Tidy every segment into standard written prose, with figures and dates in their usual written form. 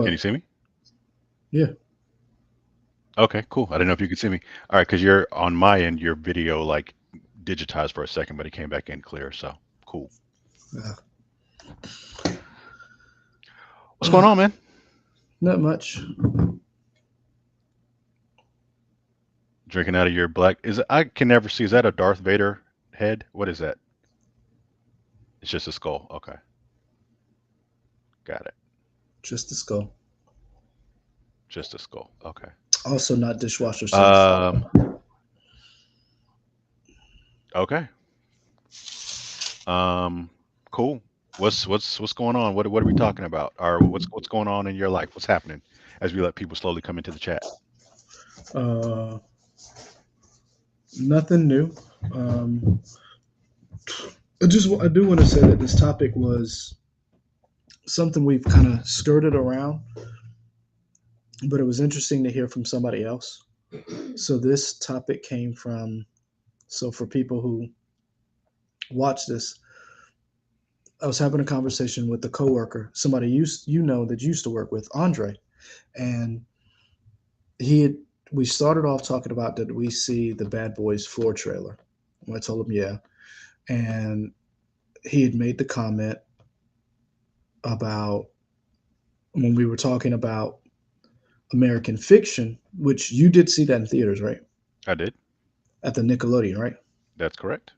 Can you What? see me? Yeah. Okay, cool. I didn't know if you could see me. All right, because you're on my end, your video like digitized for a second, but it came back in clear. So cool. Uh, What's going on, man? Not much. Drinking out of your black. Is it, I can never see. Is that a Darth Vader head? What is that? It's just a skull. Okay, got it. Just the skull. Just a skull. Okay. Also, not dishwasher safe. Um. Okay. Um. Cool. What's going on? What are we talking about? Or what's going on in your life? What's happening as we let people slowly come into the chat? Uh, Nothing new. Um, I do want to say that this topic was something we've kind of skirted around, but it was interesting to hear from somebody else. So this topic came from. So for people who watch this, I was having a conversation with a coworker, somebody that used to work with Andre, and he had. We started off talking about, did we see the Bad Boys 4 trailer? And I told him yeah, and he had made the comment about when we were talking about American Fiction, which you did see that in theaters, right? I did. At the Nickelodeon, right? That's correct.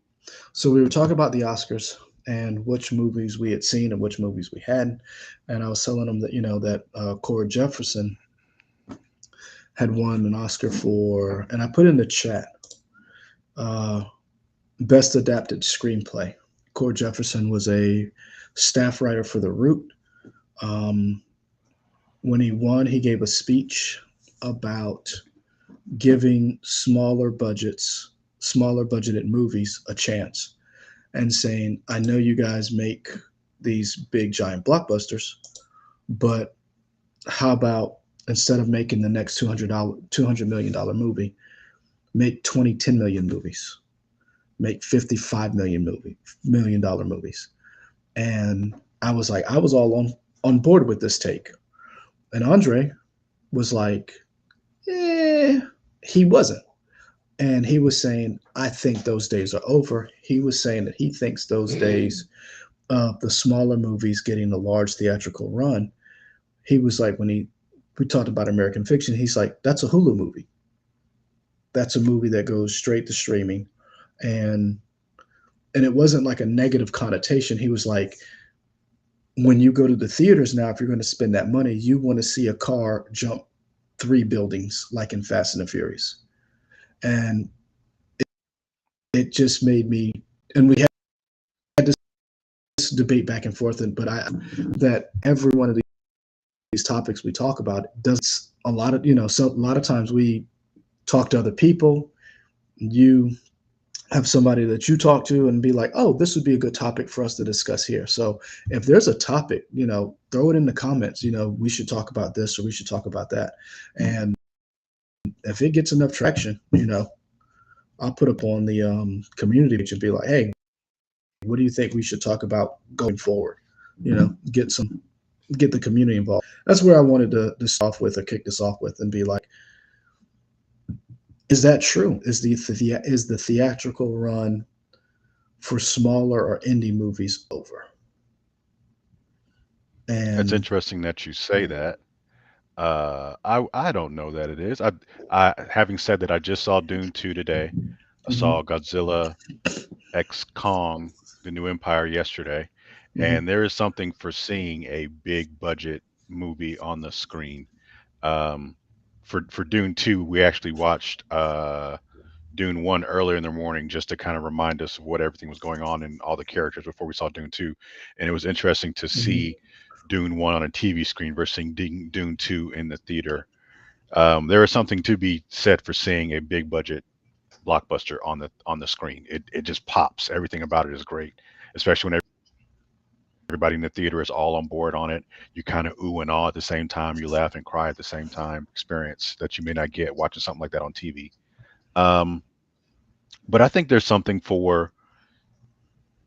So we were talking about the Oscars and which movies we had seen and which movies we hadn't. And I was telling him that that Cord Jefferson had won an Oscar for, and I put in the chat, uh, best adapted screenplay. Cord Jefferson was a staff writer for The Root. Um, when he won, he gave a speech about giving smaller budgeted movies a chance and saying, I know you guys make these big giant blockbusters, but how about instead of making the next $200 million movie, make 2010 million movies, make 55 million movies. And I was like, I was all on board with this take. And Andre was like, he wasn't. And he was saying, I think those days are over. He was saying that he thinks those days of the smaller movies getting a large theatrical run, he was like, when we talked about American Fiction, he's like, that's a Hulu movie. That's a movie that goes straight to streaming. And and it wasn't like a negative connotation. He was like, when you go to the theaters now, if you're going to spend that money, you want to see a car jump 3 buildings like in Fast and the Furious. And it just made me, and we had this debate back and forth, and but I that every one of these topics we talk about does a lot of so a lot of times we talk to other people. You have somebody that you talk to and be like, oh, this would be a good topic for us to discuss here. So if there's a topic, throw it in the comments. We should talk about this or we should talk about that. And if it gets enough traction, I'll put up on the community page and be like, hey, what do you think we should talk about going forward? Get the community involved. That's where I wanted to start off with or kick this off with and be like, is that true? Is the theatrical run for smaller or indie movies over? It's And interesting that you say that. I don't know that it is. I having said that, I just saw Dune 2 today. I mhm, saw Godzilla X Kong, The New Empire yesterday, mhm, and there is something for seeing a big budget movie on the screen. Um, for Dune 2, we actually watched Dune 1 earlier in the morning just to kind of remind us of what everything was going on and all the characters before we saw Dune 2. And it was interesting to mhm. see Dune 1 on a TV screen versus seeing Dune 2 in the theater. There is something to be said for seeing a big budget blockbuster on the screen. It just pops. Everything about it is great, especially when everybody in the theater is all on board on it. You kind of ooh and ah at the same time. You laugh and cry at the same time. Experience that you may not get watching something like that on TV. Um, but I think there's something for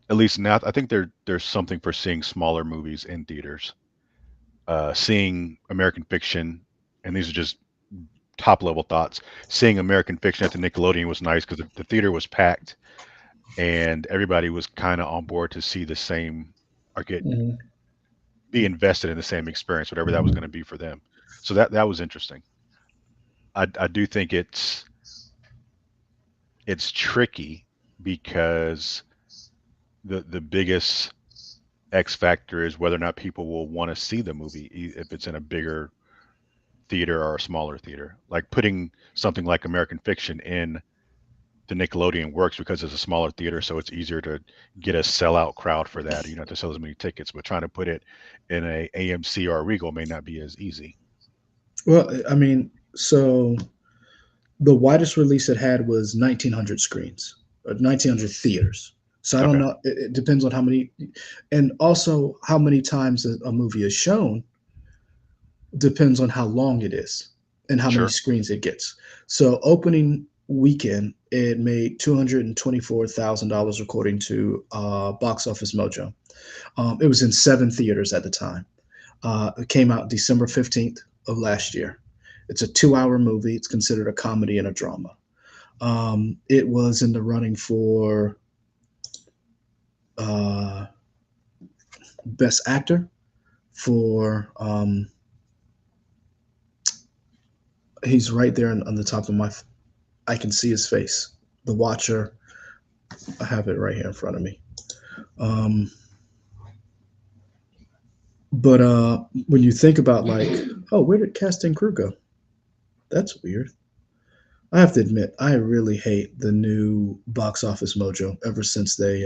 at least now. I think there's something for seeing smaller movies in theaters. Seeing American Fiction, and these are just top level thoughts. Seeing American Fiction at the Nickelodeon was nice because the theater was packed and everybody was kind of on board to see the same or get Mhm. be invested in the same experience, whatever that was going to be for them. So that was interesting. I do think it's tricky because the biggest X factor is whether or not people will want to see the movie if it's in a bigger theater or a smaller theater. Like putting something like American Fiction in the Nickelodeon works because it's a smaller theater, so it's easier to get a sellout crowd for that. You don't have to sell as many tickets, but trying to put it in a AMC or a Regal may not be as easy. Well, I mean, so the widest release it had was 1,900 screens, 1,900 theaters. So I don't Okay, know. It depends on how many, and also how many times a movie is shown depends on how long it is and how many sure. screens it gets. So opening weekend, it made $224,000 according to Box Office Mojo. It was in 7 theaters at the time. It came out December 15th of last year. It's a 2-hour movie. It's considered a comedy and a drama. It was in the running for uh, Best Actor for he's right there on the top of my. I can see his face. The Watcher. I have it right here in front of me. Um, but when you think about like, oh, where did cast and crew go? That's weird. I have to admit, I really hate the new Box Office Mojo ever since they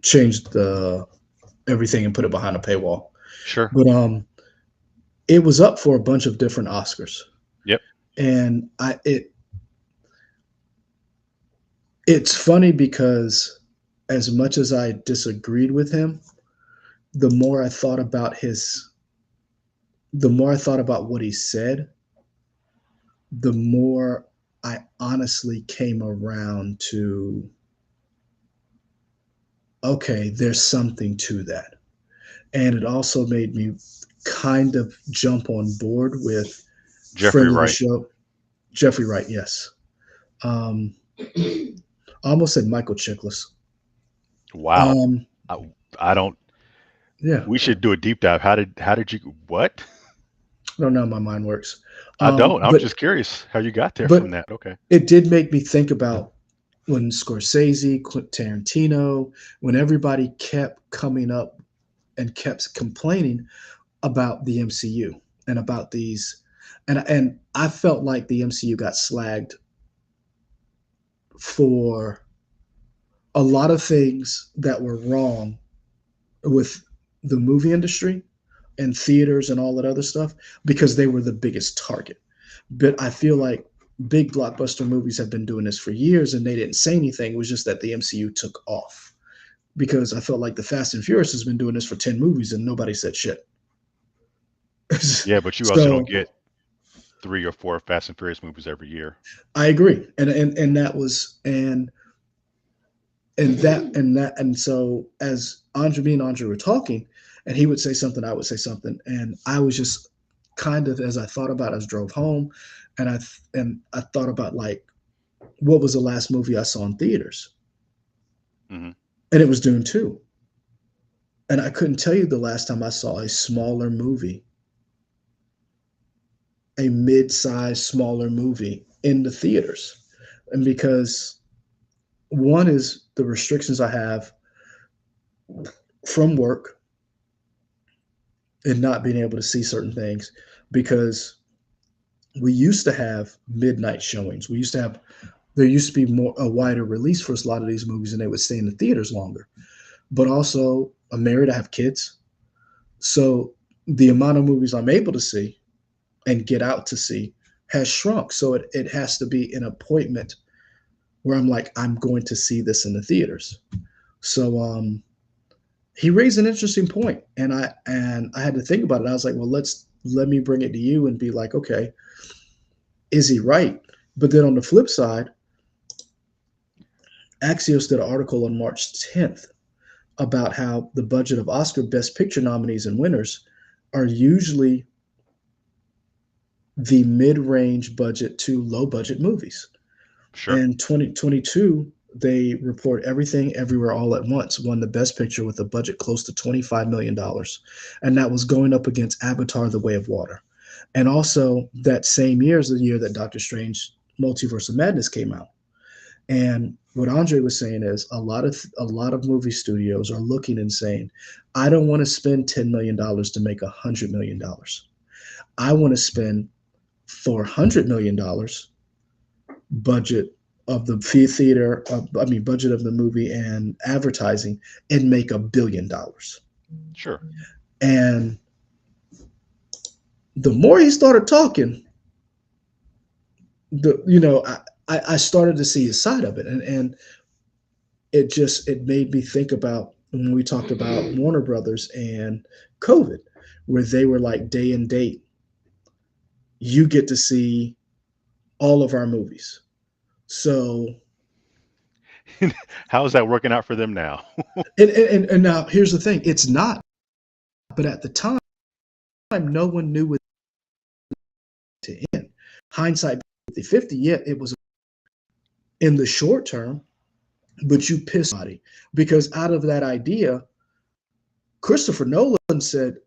changed the everything and put it behind a paywall. Sure. But it was up for a bunch of different Oscars, Yep. and it's funny because as much as I disagreed with him, the more I thought about what he said, the more I honestly came around to okay, there's something to that. And it also made me kind of jump on board with Jeffrey friend of the Wright. show, Jeffrey Wright, yes. Um, I almost said Michael Chiklis. Wow. Um, I, I don't. yeah, We should do a deep dive. How did you what? I don't know how my mind works. I don't. I'm But just curious how you got there from but that. Okay. it did make me think about when Scorsese, Tarantino, when everybody kept coming up and kept complaining about the MCU and about these, and I felt like the MCU got slagged for a lot of things that were wrong with the movie industry and theaters and all that other stuff because they were the biggest target. But I feel like big blockbuster movies have been doing this for years and they didn't say anything. It was just that the MCU took off because I felt like the Fast and Furious has been doing this for 10 movies and nobody said shit. Yeah, but you also don't So get 3 or 4 Fast and Furious movies every year. I agree. And that was, and so as me and Andre were talking, and he would say something, I would say something, and I was just kind of as I thought about, it, as I drove home, and I thought about like what was the last movie I saw in theaters, Hmm. and it was Dune 2, and I couldn't tell you the last time I saw a smaller movie, a mid-sized smaller movie in the theaters, and because one is the restrictions I have from work and not being able to see certain things because we used to have midnight showings. We used to have there used to be more a wider release for a lot of these movies, and they would stay in the theaters longer. But also, I'm married. I have kids, so the amount of movies I'm able to see and get out to see has shrunk. So it has to be an appointment where I'm like, I'm going to see this in the theaters. So he raised an interesting point, and I had to think about it. I was like, well, let me bring it to you and be like, okay, is he right? But then on the flip side, Axios did an article on March 10th about how the budget of Oscar Best Picture nominees and winners are usually the mid-range budget to low budget movies. Sure. In 2022, they report Everything Everywhere All at Once won the Best Picture with a budget close to $25 million. And that was going up against Avatar The Way of Water. And also, that same year is the year that Doctor Strange Multiverse of Madness came out. And what Andre was saying is a lot of movie studios are looking and saying, I don't want to spend $10 million to make $100 million. I want to spend $400 million budget of the theater, I mean, budget of the movie and advertising, and make $1 billion. Sure. And the more he started talking, I started to see his side of it, and it made me think about when we talked about Warner Brothers and COVID, where they were like day and date, you get to see all of our movies. So, How is that working out for them now? and now here's the thing, it's not, but at the time, no one knew what to end. Hindsight 50/50, yeah, it was in the short term, but you pissed somebody because out of that idea, Christopher Nolan said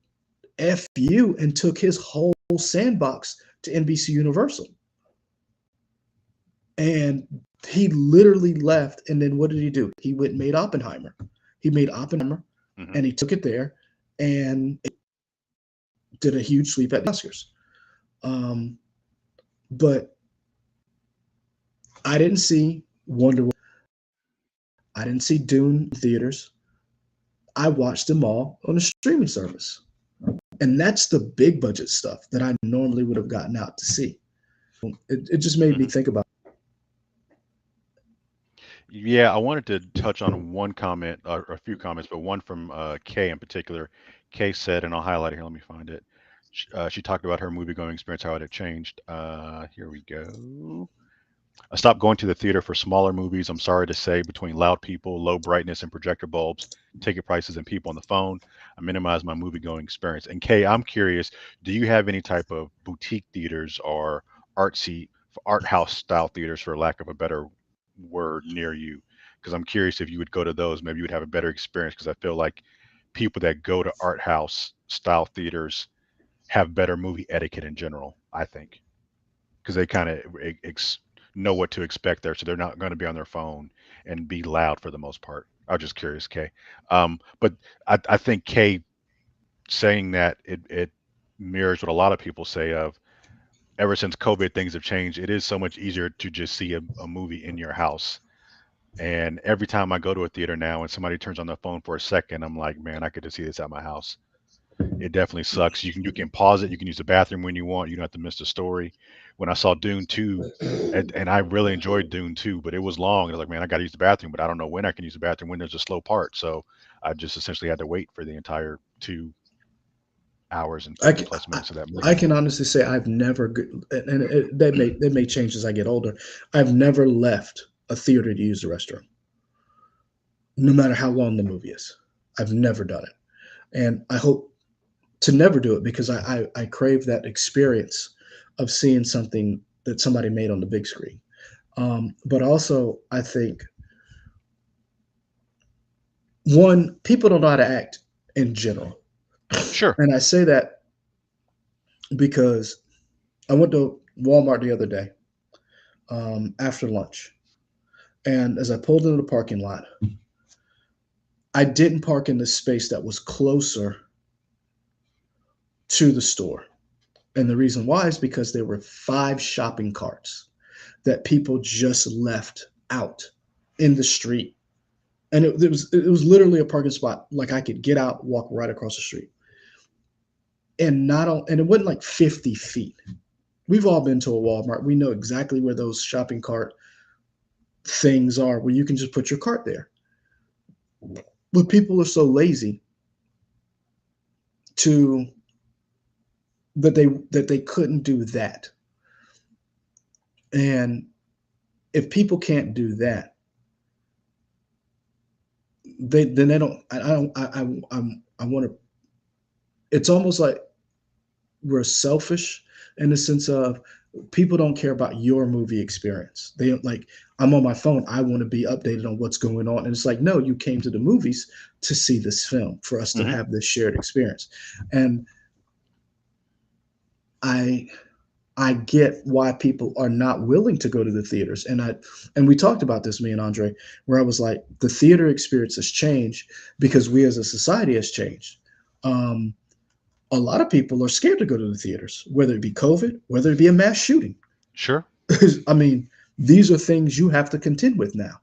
F you and took his whole sandbox to NBC Universal. And he literally left. And then what did he do? He went and made Oppenheimer. He made Oppenheimer Hmm. and he took it there and did a huge sweep at the Oscars. Um, but I didn't see Wonder Woman. I didn't see Dune in theaters. I watched them all on a streaming service. And that's the big budget stuff that I normally would have gotten out to see. It just made me Hmm. think about. Yeah, I wanted to touch on one comment, or a few comments, but one from Kay in particular. Kay said, and I'll highlight it here. Let me find it. She talked about her movie going experience, how it had changed. Here we go. I stopped going to the theater for smaller movies. I'm sorry to say, between loud people, low brightness, and projector bulbs, ticket prices, and people on the phone, I minimize my movie going experience. And Kay, I'm curious, do you have any type of boutique theaters or artsy, art house style theaters, for lack of a better word, near you? Because I'm curious if you would go to those, maybe you would have a better experience. Because I feel like people that go to art house style theaters have better movie etiquette in general, I think, because they kind of know what to expect there, so they're not going to be on their phone and be loud for the most part. I was just curious, Kay. But I think Kay saying that it mirrors what a lot of people say of ever since COVID, things have changed. It is so much easier to just see a movie in your house. And every time I go to a theater now and somebody turns on their phone for a second, I'm like, man, I could just see this at my house. It definitely sucks. You can pause it. You can use the bathroom when you want. You don't have to miss the story. When I saw Dune 2, and I really enjoyed Dune 2, but it was long. I was like, man, I got to use the bathroom, but I don't know when I can use the bathroom when there's a slow part. So I just essentially had to wait for the entire 2 hours and I 50 can, plus minutes of that I movie. can honestly say I've never, and that may change as I get older. I've never left a theater to use the restroom, no matter how long the movie is. I've never done it, and I hope to never do it because I crave that experience of seeing something that somebody made on the big screen. But also, I think one, people don't know how to act in general, Sure. and I say that because I went to Walmart the other day after lunch, and as I pulled into the parking lot, I didn't park in the space that was closer to the store. And the reason why is because there were 5 shopping carts that people just left out in the street. And it was literally a parking spot. Like I could get out, walk right across the street. And not on, and it wasn't like 50 feet. We've all been to a Walmart. We know exactly where those shopping cart things are where you can just put your cart there. But people are so lazy to that they couldn't do that. And if people can't do that, they don't. I don't. I want to. It's almost like we're selfish in the sense of people don't care about your movie experience. They don't like, I'm on my phone, I want to be updated on what's going on. And it's like, no, you came to the movies to see this film for us to Hmm. have this shared experience. And I I get why people are not willing to go to the theaters. And we talked about this, me and Andre, where I was like, the theater experience has changed because we as a society has changed. Um, a lot of people are scared to go to the theaters, whether it be COVID, whether it be a mass shooting. Sure. I mean, these are things you have to contend with now.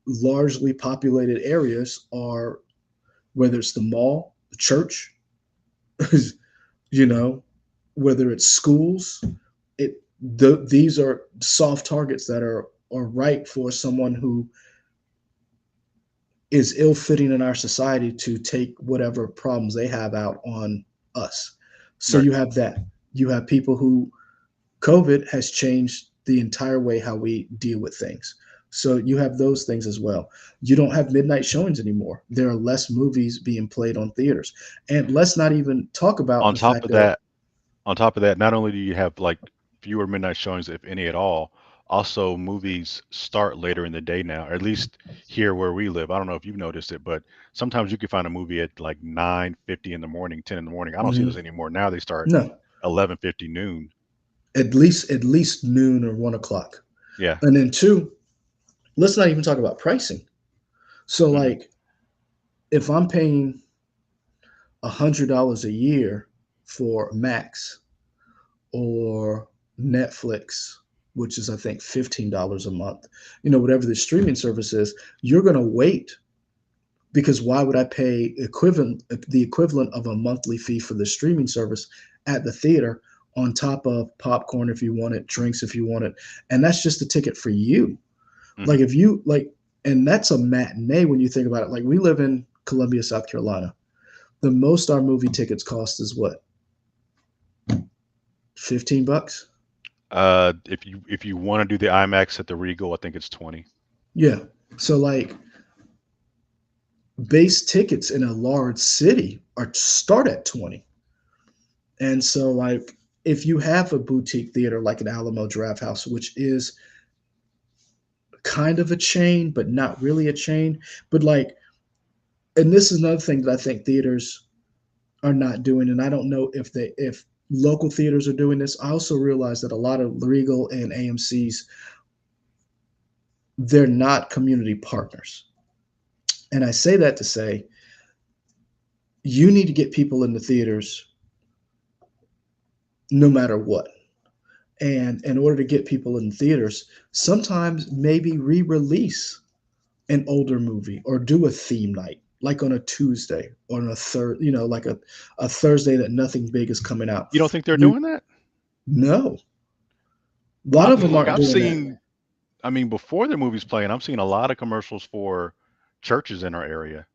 Largely populated areas are, whether it's the mall, the church, you know, whether it's schools, these are soft targets that are right for someone who is ill fitting in our society to take whatever problems they have out on us. So Right. you have that. You have people who COVID has changed the entire way how we deal with things. So you have those things as well. You don't have midnight showings anymore. There are less movies being played on theaters. And let's not even talk about On the top fact of that that, on top of that, not only do you have like fewer midnight showings, if any at all, also movies start later in the day now, or at least here where we live. I don't know if you've noticed it, but sometimes you can find a movie at like 9:50 in the morning, 10 in the morning. I don't see mhm, those anymore. Now they start no, 11:50 noon. at least noon or 1 o'clock. Yeah. And then two, let's not even talk about pricing. So Hmm. like if I'm paying $100 a year for Max or Netflix, which is I think $15 a month, whatever the streaming service is, you're going to wait because why would I pay the equivalent of a monthly fee for the streaming service at the theater on top of popcorn if you want it, drinks if you want it, and that's just a ticket for you. Hmm. Like if you like, and that's a matinee when you think about it. Like we live in Columbia, South Carolina. The most our movie tickets cost is what, $15? If you want to do the IMAX at the Regal, I think it's 20. Yeah. So like base tickets in a large city are start at 20. And so like if you have a boutique theater like an Alamo Draft House, which is kind of a chain, but not really a chain, but like, and this is another thing that I think theaters are not doing, and I don't know if local theaters are doing this. I also realize that a lot of Regal and AMC's, they're not community partners. And I say that to say you need to get people in the theaters no matter what. And in order to get people in theaters, sometimes maybe re-release an older movie or do a theme night like on a Tuesday or on a third, like a Thursday that nothing big is coming out. You don't think they're You doing that? know, a lot of them Look, aren't I've doing that. seen. I mean, before the movie's playing, I'm seeing a lot of commercials for churches in our area.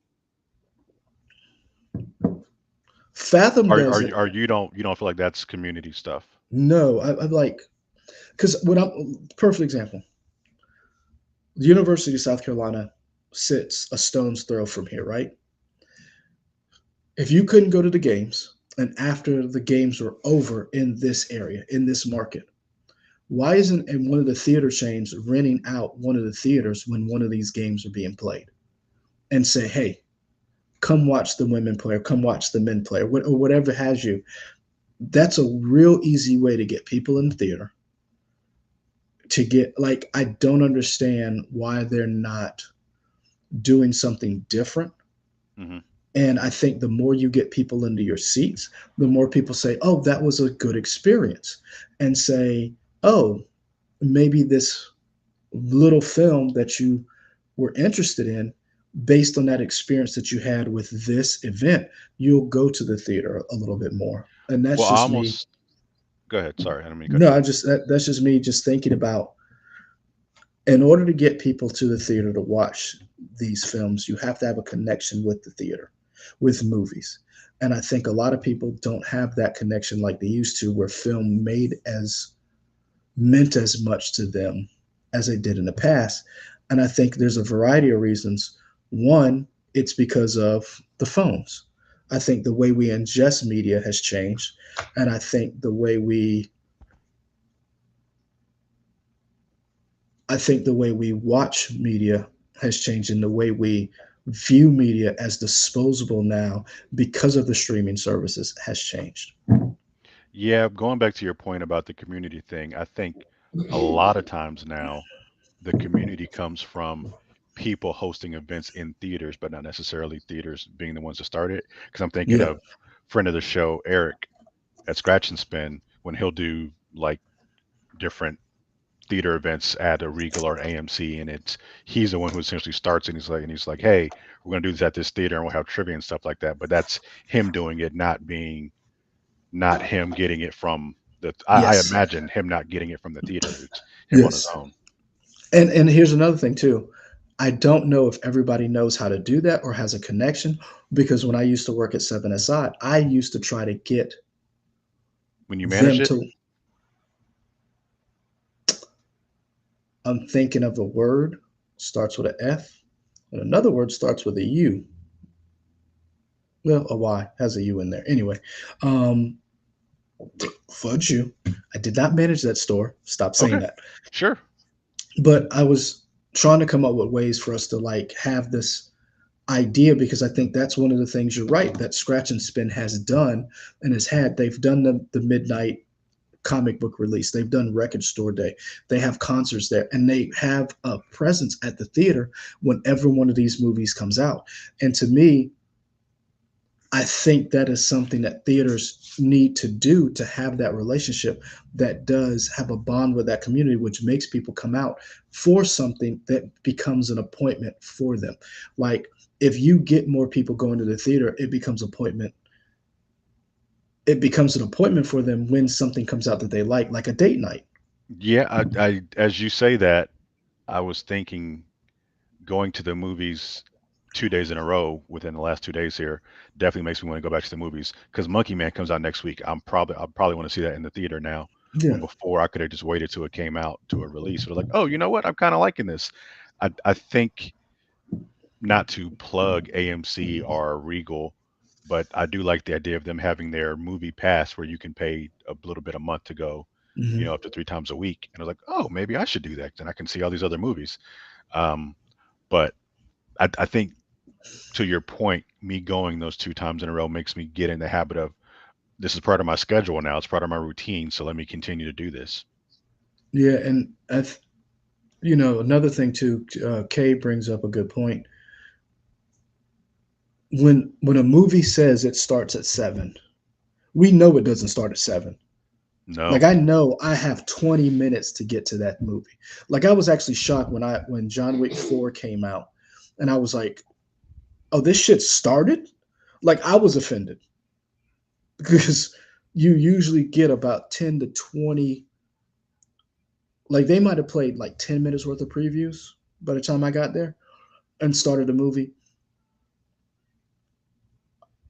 Fathom Are does you it. are you don't feel like that's community stuff? No, I'm like, because when I'm perfect example, the University of South Carolina sits a stone's throw from here, right? If you couldn't go to the games, and after the games were over in this area, in this market, why isn't one of the theater chains renting out one of the theaters when one of these games are being played and say, hey, come watch the women play or come watch the men play or whatever has you? That's a real easy way to get people in the theater to get, like, I don't understand why they're not doing something different. Hmm. And I think the more you get people into your seats, the more people say, oh, that was a good experience. And say, oh, maybe this little film that you were interested in, based on that experience that you had with this event, you'll go to the theater a little bit more. And Well, that's I just me. almost go ahead. Sorry, I didn't mean to cut No, you I off. just that's just me just thinking about, in order to get people to the theater to watch these films, you have to have a connection with the theater, with movies. And I think a lot of people don't have that connection like they used to, where film made as meant as much to them as it did in the past. And I think there's a variety of reasons. One, it's because of the phones. I think the way we ingest media has changed, and I think the way we watch media has changed, and the way we view media as disposable now because of the streaming services has changed. Yeah, going back to your point about the community thing, I think a lot of times now the community comes from people hosting events in theaters, but not necessarily theaters being the ones that started. Because I'm thinking Yeah. of friend of the show, Eric at Scratch and Spin, when he'll do like different theater events at a Regal or AMC, and it's he's the one who essentially starts, and he's like, hey, we're gonna do this at this theater, and we'll have trivia and stuff like that. But that's him doing it, not him getting it from the. I Yes. imagine him not getting it from the theater. It's him on his Yes. own. And here's another thing too. I don't know if everybody knows how to do that or has a connection, because when I used to work at 7SI, I used to try to get When you manage them it, to. I'm thinking of a word starts with an F, and another word starts with a U. Well, a Y has a U in there. Anyway, um, fudge you. I did not manage that store. Stop saying okay, that. sure. But I was trying to come up with ways for us to like have this idea, because I think that's one of the things, you're right, that Scratch and Spin has done and has had. They've done the midnight comic book release. They've done record store day. They have concerts there, and they have a presence at the theater whenever one of these movies comes out. And to me, I think that is something that theaters need to do, to have that relationship that does have a bond with that community, which makes people come out for something that becomes an appointment for them. Like, if you get more people going to the theater, it becomes an appointment for them when something comes out that they like a date night. Yeah, as you say that, I was thinking going to the movies 2 days in a row within the last 2 days here definitely makes me want to go back to the movies because Monkey Man comes out next week. I'll probably want to see that in the theater now. Yeah. When before I could have just waited till it came out to a release. But like, oh, you know what? I'm kind of liking this. I think not to plug AMC or Regal, but I do like the idea of them having their movie pass where you can pay a little bit a month to go, Hmm. up to 3 times a week. And I was like, oh, maybe I should do that. Then I can see all these other movies. Um, but I think to your point, me going those 2 times in a row makes me get in the habit of this is part of my schedule now. It's part of my routine. So let me continue to do this. Yeah, and another thing too. Kay brings up a good point. When a movie says it starts at 7, we know it doesn't start at 7. Like, No. I know I have 20 minutes to get to that movie. Like, I was actually shocked when John Wick 4 came out, and I was like, "Oh, this shit started?" Like, I was offended because you usually get about 10 to 20. Like, they might have played like 10 minutes worth of previews by the time I got there and started the movie.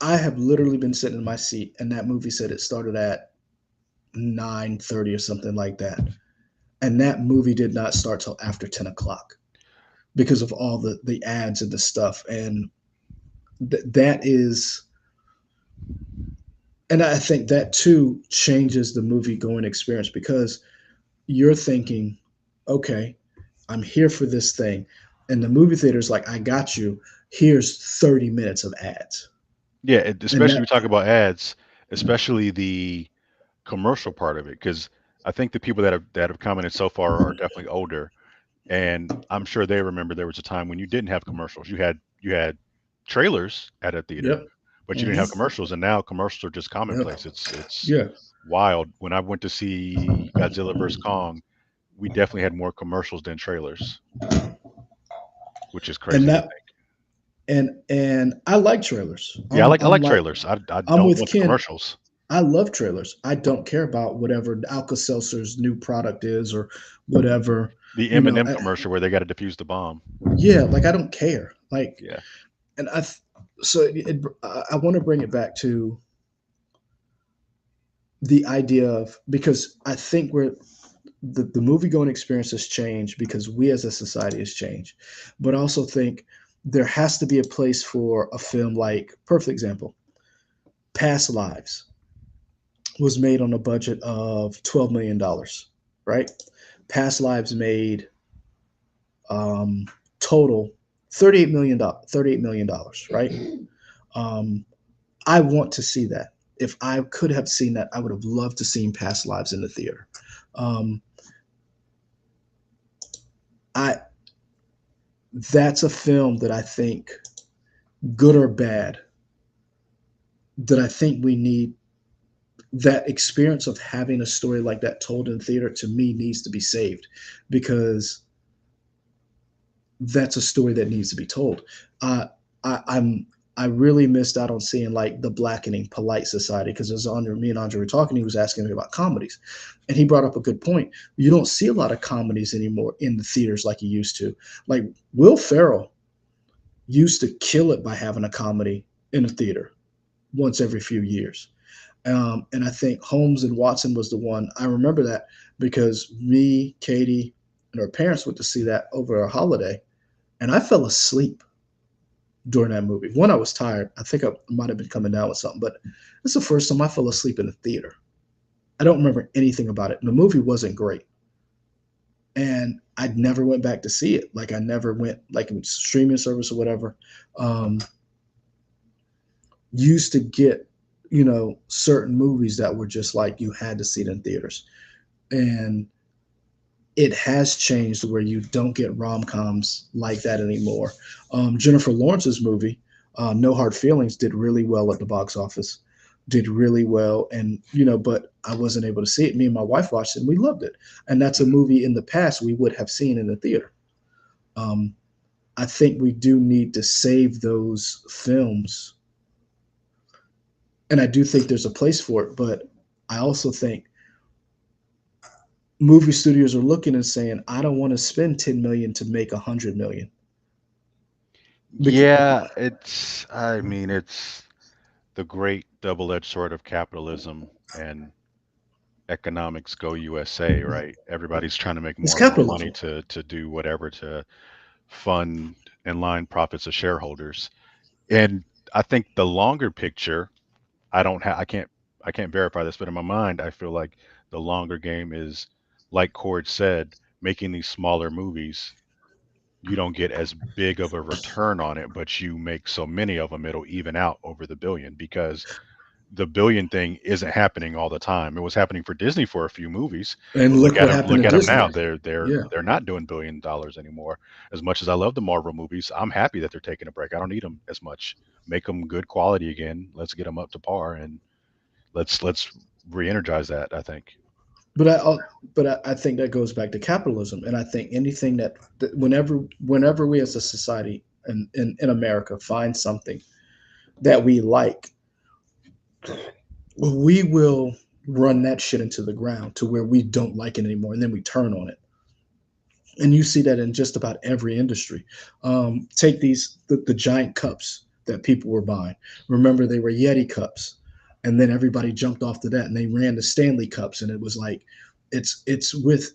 I have literally been sitting in my seat, and that movie said it started at 9:30 or something like that. And that movie did not start till after 10 o'clock because of all the ads and the stuff. And that is, and I think that too changes the movie going experience, because you're thinking, okay, I'm here for this thing. And the movie theater's like, I got you. Here's 30 minutes of ads. Yeah. And Especially that, we talk about ads, especially the commercial part of it, because I think the people that have commented so far are definitely older, and I'm sure they remember there was a time when you didn't have commercials. You had trailers at a theater, yep. but you didn't Hmm. have commercials, and now commercials are just Yep. commonplace. It's Yeah. wild. When I went to see Godzilla vs Kong, we definitely had more commercials than trailers, which is And crazy to that, think. and I like trailers. Yeah, I I'm like like, trailers. I I'm don't with want the Ken. commercials. I love trailers. I don't care about whatever Alka Seltzer's new product is or whatever, The you know. M&M commercial where they got to defuse the bomb. Yeah, like, I don't care. Like, Yeah. and so I want to bring it back to the idea of, because I think the movie going experience has changed because we as a society has changed, but I also think there has to be a place for a film like, perfect example, Past Lives was made on a budget of $12 million, right? Past Lives made um, total $38 million, $38 million, right? Um, I want to see that. If I could have seen that, I would have loved to seen Past Lives in the theater. Um, I That's a film that I think, good or bad, that I think we need. That experience of having a story like that told in theater, to me, needs to be saved, because that's a story that needs to be told. Uh, I'm I really missed out on seeing like The Blackening, Polite Society, because as Andre, me and Andre were talking, he was asking me about comedies, and he brought up a good point. You don't see a lot of comedies anymore in the theaters like you used to. Like Will Ferrell used to kill it by having a comedy in a theater once every few years. And I think Holmes and Watson was the one. I remember that because me, Katie, and our parents went to see that over a holiday, and I fell asleep during that movie. One, I was tired. I think I might have been coming down with something, but it's the first time I fell asleep in the theater. I don't remember anything about it. The movie wasn't great, and I never went back to see it. Like I never went, like in streaming service or whatever. Um, Used to get, certain movies that were just like you had to see it in theaters, and it has changed where you don't get rom-coms like that anymore. Jennifer Lawrence's movie, No Hard Feelings, did really well at the box office, did really well, and but I wasn't able to see it. Me and my wife watched it, and we loved it. And that's a movie in the past we would have seen in the theater. Um, I think we do need to save those films, and I do think there's a place for it. But I also think movie studios are looking and saying, I don't want to spend 10 million to make 100 million. Bec- Yeah, I mean, it's the great double-edged sword of capitalism and economics go USA, right? Everybody's trying to make it's more and more money capitalism. to do whatever to fund and line profits of shareholders. And I think the longer picture, I don't have, I can't verify this, but in my mind, I feel like the longer game is, like Cord said, making these smaller movies. You don't get as big of a return on it, but you make so many of them, it'll even out over the billion because the billion thing isn't happening all the time. It was happening for Disney for a few movies, And but look what happened look to at them Disney. now. Yeah. They're not doing $1 billion anymore. As much as I love the Marvel movies, I'm happy that they're taking a break. I don't need them as much. Make them good quality again. Let's get them up to par and let's re-energize that. I think. But I think that goes back to capitalism, and I think anything that whenever we as a society in America find something that we like, we will run that shit into the ground to where we don't like it anymore, and then we turn on it. And you see that in just about every industry. Take the giant cups that people were buying. Remember, they were Yeti cups, and then everybody jumped off to that, and they ran the Stanley cups, and it was like, it's with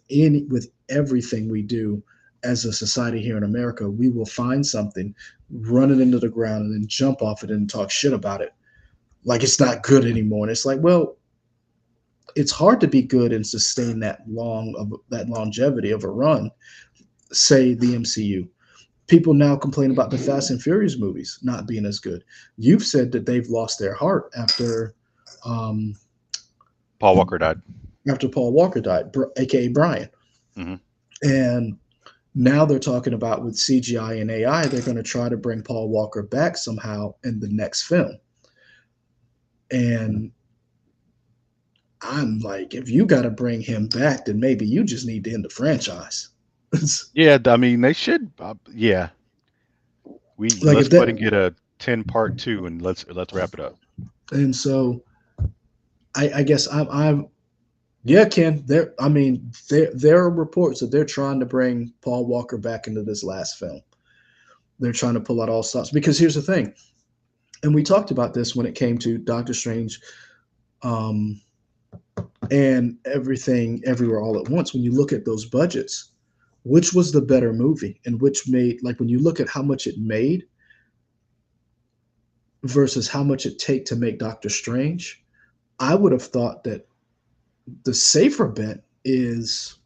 everything we do as a society here in America. We will find something, run it into the ground, and then jump off it and talk shit about it like it's not good anymore. And it's like, well, it's hard to be good and sustain that longevity of a run. Say the MCU. People now complain about the Fast and Furious movies not being as good. You've said that they've lost their heart um, Paul Walker died. after Paul Walker died, aka Brian. Hmm. And now they're talking about, with CGI and AI, they're going to try to bring Paul Walker back somehow in the next film. And I'm like, if you got to bring him back, then maybe you just need to end the franchise. Yeah, I mean they should. Yeah, we Like let's if go ahead and that, get a 10 part 2 and let's wrap it up. and so I guess I'm yeah, Ken. There, I mean, there are reports that they're trying to bring Paul Walker back into this last film. They're trying to pull out all stops, because here's the thing, and we talked about this when it came to Doctor Strange, and everything, everywhere, all at once. When you look at those budgets, which was the better movie and which made, like, when you look at how much it made versus how much it take to make Doctor Strange, I would have thought that the safer bet is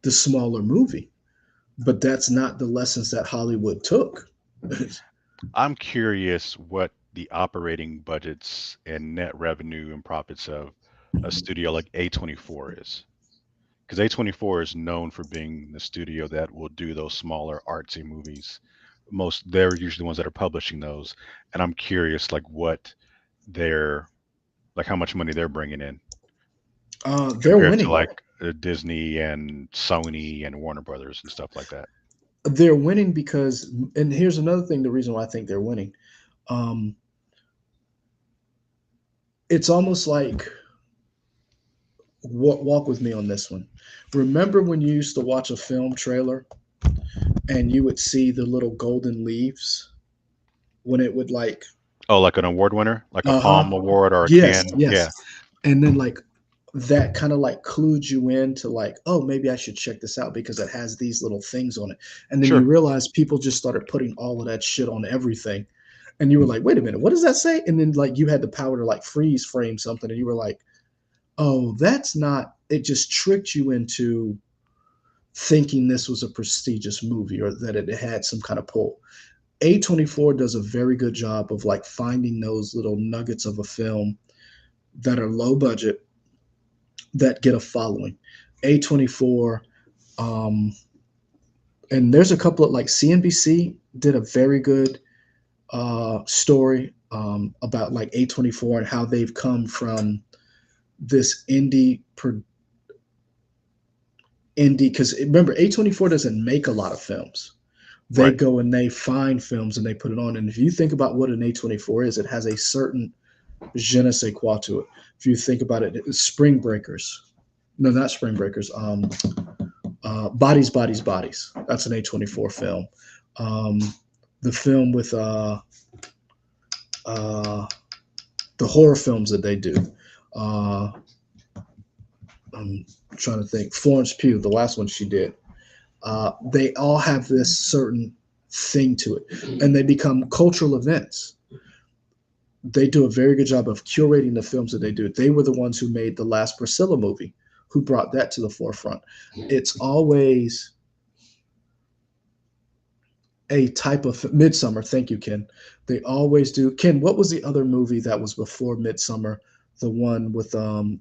the smaller movie. But that's not the lessons that Hollywood took. I'm curious what the operating budgets and net revenue and profits of a studio like A24 is. Because A24 is known for being the studio that will do those smaller artsy movies. Most they're usually the ones that are publishing those, and I'm curious like what they're like how much money they're bringing in They're compared to winning. like Disney and Sony and Warner Brothers and stuff like that. They're winning because, and here's another thing, the reason why I think they're winning. Um, it's almost like, walk with me on this one. Remember when you used to watch a film trailer and you would see the little golden leaves when it would like, Oh, like an award winner, like a uh huh, Palm Award or a yes, Cannes. yes, Yeah, and then like that kind of like clued you in to like, oh, maybe I should check this out because it has these little things on it. And then you sure. realize people just started putting all of that shit on everything. And you were like, wait a minute, what does that say? And then like you had the power to like freeze frame something and you were like, oh, that's not, it just tricked you into thinking this was a prestigious movie or that it had some kind of pull. A24 does a very good job of like finding those little nuggets of a film that are low budget that get a following. A24, um, and there's a couple of like CNBC did a very good story about like A24 and how they've come from this indie, because remember A24 doesn't make a lot of films. They Right. go and they find films and they put it on. And if you think about what an A24 is, it has a certain je ne sais quoi to it. If you think about it, it's Spring Breakers. No, not Spring Breakers. Bodies, Bodies, Bodies. That's an A24 film. Um, the film with uh, the horror films that they do. Uh, I'm trying to think. Florence Pugh, the last one she did. They all have this certain thing to it, and they become cultural events. They do a very good job of curating the films that they do. They were the ones who made the last Priscilla movie, who brought that to the forefront. It's always a type of Midsummer. Thank you, Ken. They always do. Ken, what was the other movie that was before Midsummer? The one with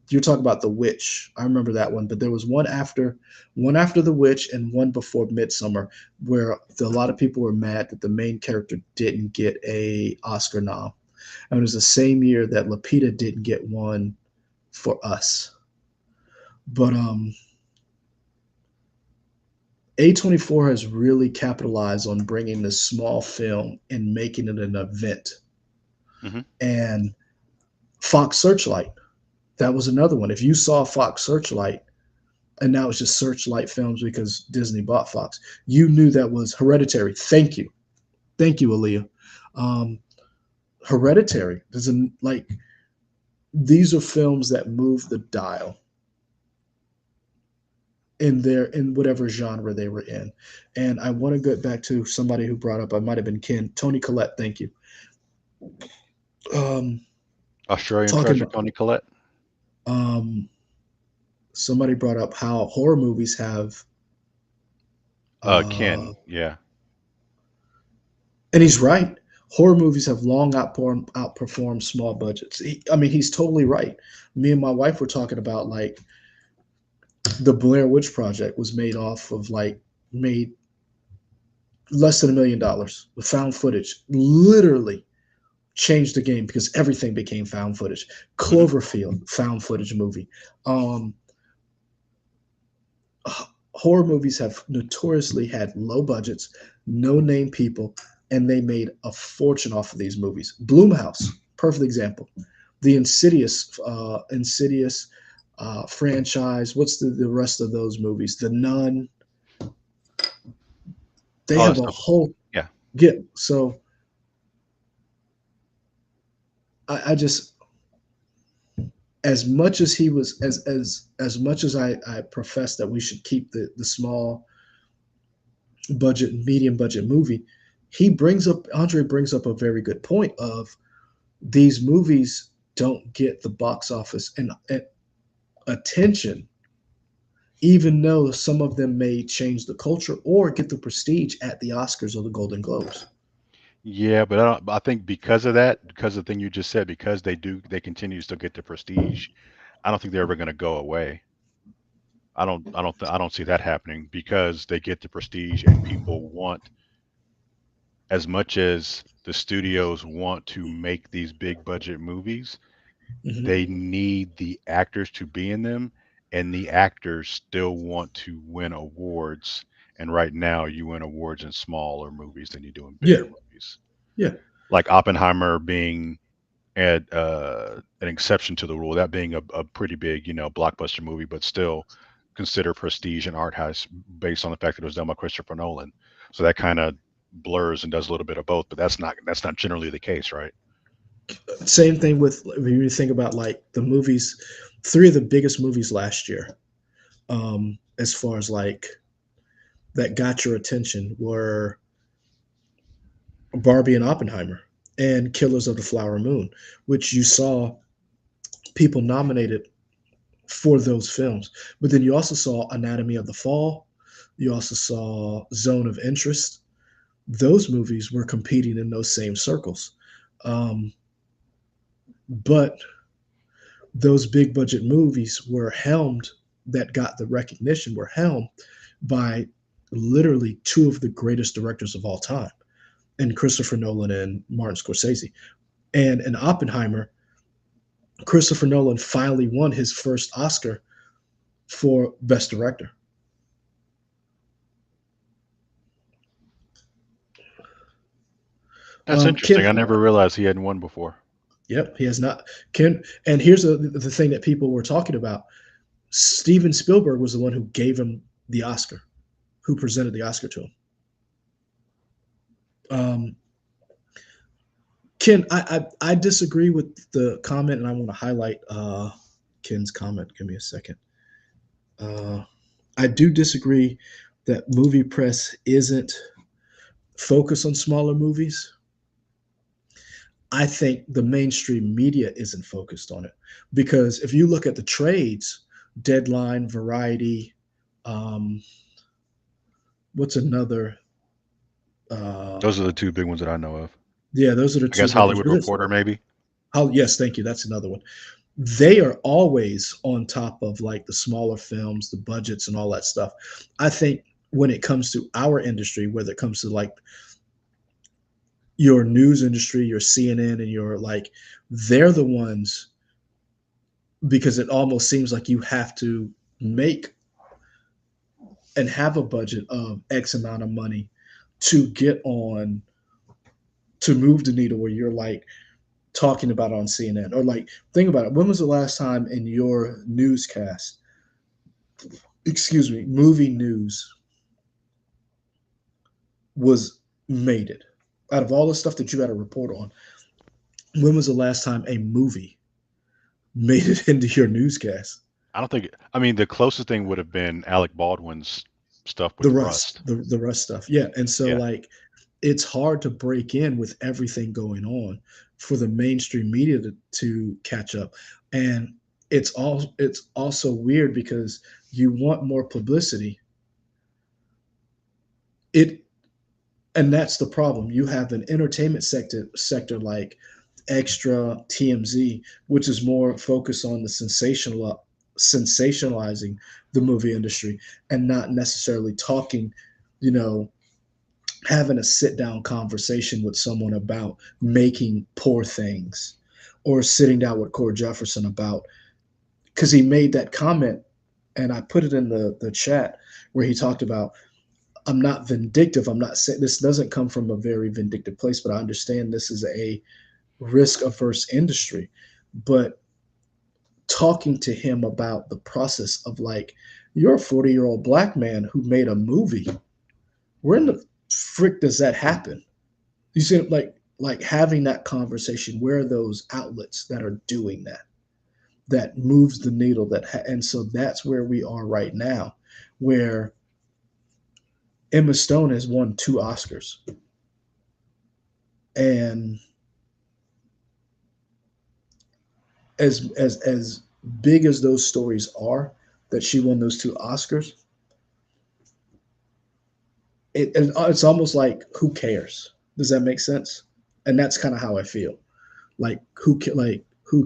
you're talking about The Witch. I remember that one, but there was one after The Witch and one before Midsummer, where a lot of people were mad that the main character didn't get a Oscar nom. And it was the same year that Lapita didn't get one for Us. But A24 has really capitalized on bringing this small film and making it an event. Hmm. And Fox Searchlight, that was another one. If you saw Fox Searchlight, and now it's just Searchlight Films because Disney bought Fox, you knew that was Hereditary. Thank you. Thank you, Aaliyah. Um, Hereditary. Like, these are films that move the dial in whatever genre they were in. And I want to get back to somebody who brought up, I might have been Ken, Tony Collette, thank you. Um, Australian talking Treasure, about Tony Collette. um, somebody brought up how horror movies have uh, Ken. Yeah. and he's right. Horror movies have long outperformed small budgets. I mean, he's totally right. Me and my wife were talking about like the Blair Witch Project was made less than $1 million with found footage. Literally changed the game because everything became found footage. Hmm. Cloverfield, found footage movie. Um, Horror movies have notoriously had low budgets, no name people, and they made a fortune off of these movies. Bloomhouse, perfect example. The Insidious franchise. What's the rest of those movies? The Nun. They All that have a stuff. whole Yeah. get. So I just as much as he was as much as I profess that we should keep the small budget, medium budget movie, he brings up Andre brings up a very good point of these movies don't get the box office and attention, even though some of them may change the culture or get the prestige at the Oscars or the Golden Globes. Yeah, but I think because of that, because of the thing you just said, because they continue to still get the prestige. I don't think they're ever going to go away. I don't see that happening because they get the prestige and people want, as much as the studios want to make these big budget movies, Hmm. they need the actors to be in them, and the actors still want to win awards. And right now, you win awards in smaller movies than you do in Yeah, bigger movies. yeah. Like Oppenheimer being an exception to the rule, that being a pretty big, blockbuster movie, but still considered prestige and art house based on the fact that it was done by Christopher Nolan. So that kind of blurs and does a little bit of both, but that's not generally the case, right? Same thing with when you think about like the movies, three of the biggest movies last year, as far as like that got your attention were Barbie and Oppenheimer and Killers of the Flower Moon, which you saw people nominated for those films. But then you also saw Anatomy of the Fall. You also saw Zone of Interest. Those movies were competing in those same circles. Um, but those big budget movies were helmed, that got the recognition, were helmed by literally two of the greatest directors of all time, and Christopher Nolan and Martin Scorsese. And in Oppenheimer, Christopher Nolan finally won his first Oscar for Best Director. That's interesting. Ken, I never realized he hadn't won before. yep, he has not. Ken, and here's the thing that people were talking about. Steven Spielberg was the one who gave him the Oscar, who presented the Oscar to him. Um, Ken, I disagree with the comment, and I want to highlight Ken's comment. Give me a second. Uh, I do disagree that movie press isn't focused on smaller movies. I think the mainstream media isn't focused on it because if you look at the trades, Deadline, Variety, um, what's another? Uh, Those are the two big ones that I know of. yeah, those are the I two guess big ones. Hollywood But it's, Reporter, maybe. oh, yes, thank you. That's another one. They are always on top of like the smaller films, the budgets, and all that stuff. I think when it comes to our industry, whether it comes to like your news industry, your CNN, and your like, they're the ones because it almost seems like you have to make and have a budget of X amount of money to get on to move the needle where you're like talking about on CNN or like think about it. When was the last time in your newscast, excuse me, movie news was made it? Out of all the stuff that you had to report on, when was the last time a movie made it into your newscast? I don't think. I mean, the closest thing would have been Alec Baldwin's stuff The with Rust, Rust. the Rust stuff. Yeah. And so Yeah, like it's hard to break in with everything going on for the mainstream media to catch up. And it's also weird because you want more publicity. It and that's the problem. You have an entertainment sector like Extra, TMZ, which is more focused on the sensationalizing the movie industry and not necessarily talking, you know, having a sit down conversation with someone about making poor things or sitting down with Core Jefferson about because he made that comment and I put it in the chat where he talked about I'm not vindictive. I'm not saying this doesn't come from a very vindictive place, but I understand this is a risk averse industry. But talking to him about the process of like, you're a 40-year-old black man who made a movie. Where in the frick does that happen? You see, like having that conversation. Where are those outlets that are doing that? that moves the needle and so that's where we are right now, where Emma Stone has won 2 Oscars, and as big as those stories are that she won those 2 Oscars, it's almost like who cares? Does that make sense? And that's kind of how I feel. Like who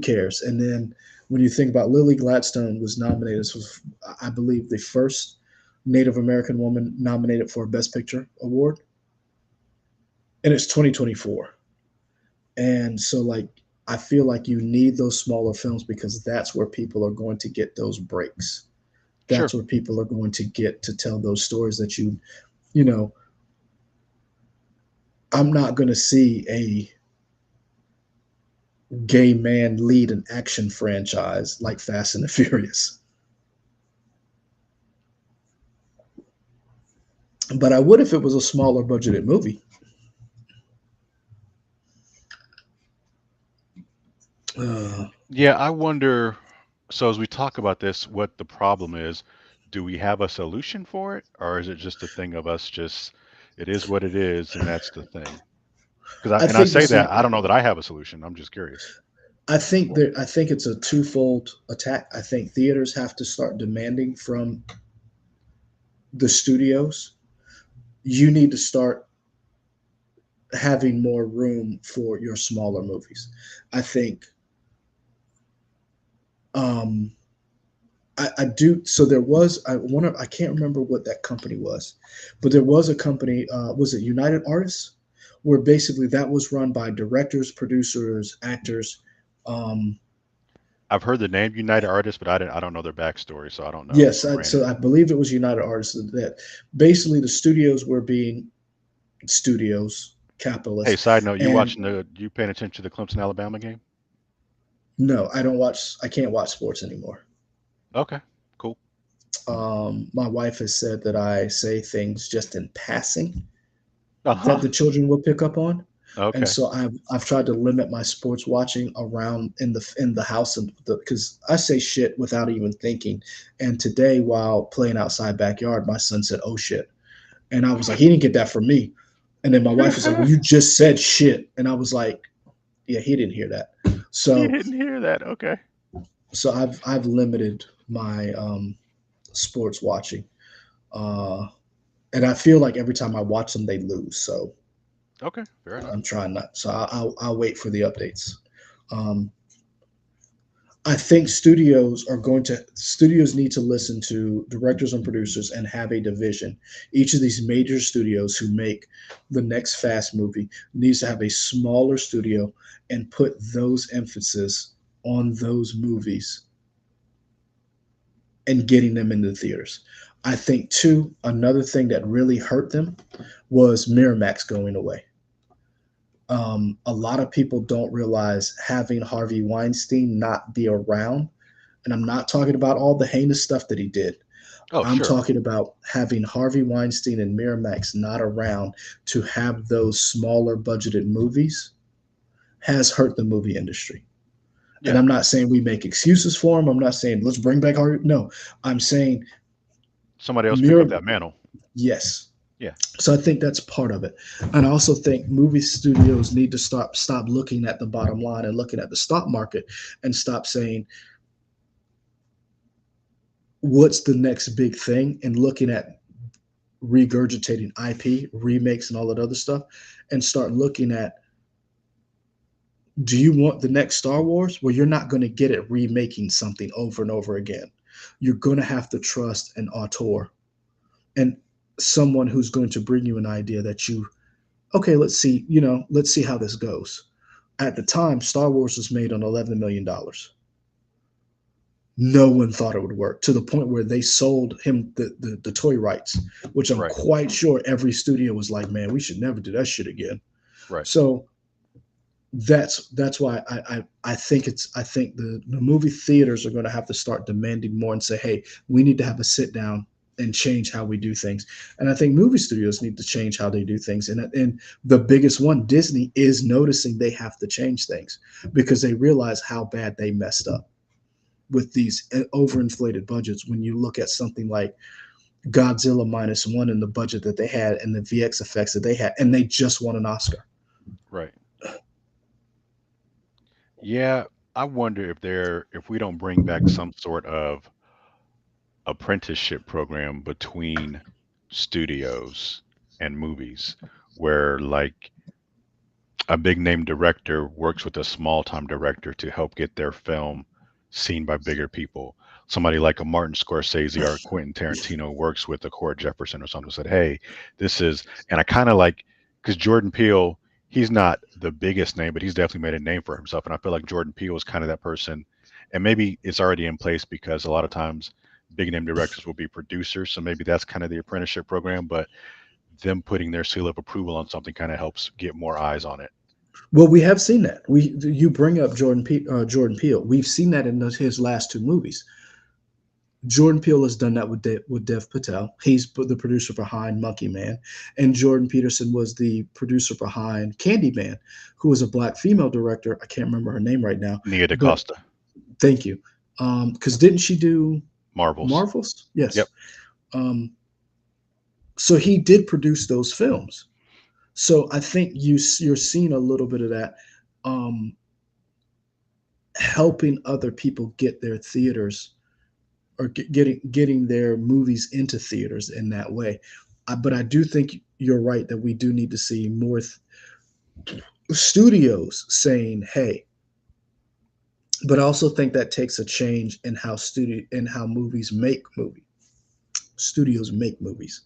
cares? And then when you think about Lily Gladstone was nominated, this was I believe the first Native American woman nominated for a Best Picture award, and it's 2024. And so like I feel like you need those smaller films because that's where people are going to get those breaks. Sure. That's where people are going to get to tell those stories that you know, I'm not going to see a gay man lead an action franchise like Fast and the Furious. But I would if it was a smaller budgeted movie. Uh, Yeah, I wonder. So as we talk about this, what the problem is, do we have a solution for it, or is it just a thing of us just, it is what it is, and that's the thing? Because I I think say this that I don't know that I have a solution. I'm just curious. I think it's a twofold attack. I think theaters have to start demanding from the studios. You need to start having more room for your smaller movies. I think um, I do. So there was I can't remember what that company was, but there was a company. Was it United Artists? Where basically that was run by directors, producers, actors. Um, I've heard the name United Artists, but I don't know their backstory, so I don't know if yes, I'm so granted. I believe it was United Artists that basically the studios were being studios, Hey, capitalists, side note, and you paying attention to the Clemson Alabama game? no, I don't watch. I can't watch sports anymore. Okay, cool. My wife has said that I say things just in passing Uh-huh. that the children will pick up on, and Okay. so I've tried to limit my sports watching around in the house and because I say shit without even thinking. And today, while playing outside backyard, my son said, "Oh shit," and I was like, "He didn't get that from me." And then my wife was like, "Well, you just said shit," and I was like, "Yeah, he didn't hear that." He So didn't hear that. Okay. I've limited my sports watching. Uh, and I feel like every time I watch them, they lose. So Okay. Fair enough. I'm trying not. So I'll wait for the updates. Um, I think studios need to listen to directors and producers and have a division. Each of these major studios who make the next Fast movie needs to have a smaller studio and put those emphasis on those movies and getting them into the theaters. I think too another thing that really hurt them was Miramax going away. A lot of people don't realize having Harvey Weinstein not be around, and I'm not talking about all the heinous stuff that he did. Oh, I'm sure. talking about having Harvey Weinstein and Miramax not around to have those smaller budgeted movies has hurt the movie industry. And Yeah. I'm not saying we make excuses for him. I'm not saying let's bring back Harvey. No, I'm saying Somebody else pick up Mir. that mantle. Yes. Yeah. So I think that's part of it. And I also think movie studios need to stop looking at the bottom line and looking at the stock market and stop saying what's the next big thing and looking at regurgitating IP, remakes, and all that other stuff, and start looking at do you want the next Star Wars? Well, you're not going to get it remaking something over and over again. You're going to have to trust an auteur and someone who's going to bring you an idea that okay, let's see how this goes. At the time, Star Wars was made on $11 million. No one thought it would work to the point where they sold him the toy rights, which I'm Right. quite sure every studio was like, man, we should never do that shit again. Right. So that's why I think the movie theaters are going to have to start demanding more and say, hey, we need to have a sit down and change how we do things. And I think movie studios need to change how they do things. And the biggest one, Disney, is noticing they have to change things because they realize how bad they messed up. with these overinflated budgets when you look at something like Godzilla minus one and the budget that they had and the VX effects that they had, and they just won an Oscar. Right. Yeah, I wonder if we don't bring back some sort of apprenticeship program between studios and movies where like a big name director works with a small time director to help get their film seen by bigger people. Somebody like a Martin Scorsese or Quentin Tarantino works with a Cord Jefferson or something, said, hey, this is, and I kind of like, because Jordan Peele, he's not the biggest name, but he's definitely made a name for himself. And I feel like Jordan Peele is kind of that person. And maybe it's already in place because a lot of times big name directors will be producers. So maybe that's kind of the apprenticeship program, but them putting their seal of approval on something kind of helps get more eyes on it. Well, we have seen that. We You bring up Jordan Peele. We've seen that in his last two movies. Jordan Peele has done that with Dev Patel. He's the producer behind Monkey Man, and Jordan Peterson was the producer behind Candyman, who was a black female director. I can't remember her name right now, Nia but DaCosta, thank you. Because didn't she do Marvels. Marvels? Yes. Yep. Um, so he did produce those films. So I think you're seeing a little bit of that, um, helping other people get their theaters or getting their movies into theaters in that way. But I do think you're right that we do need to see more studios saying, "Hey," but I also think that takes a change in how movies make studios make movies,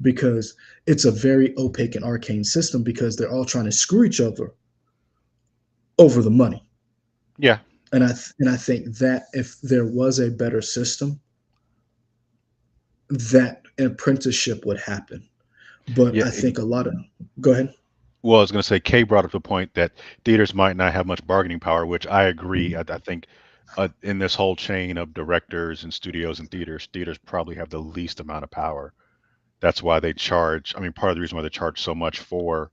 because it's a very opaque and arcane system because they're all trying to screw each other over the money. Yeah. And I think that if there was a better system, that apprenticeship would happen. But Yeah. I think a lot of go ahead. Well, I was going to say, Kay brought up the point that theaters might not have much bargaining power, which I agree. I think in this whole chain of directors and studios and theaters, theaters probably have the least amount of power. That's why they charge. I mean, part of the reason why they charge so much for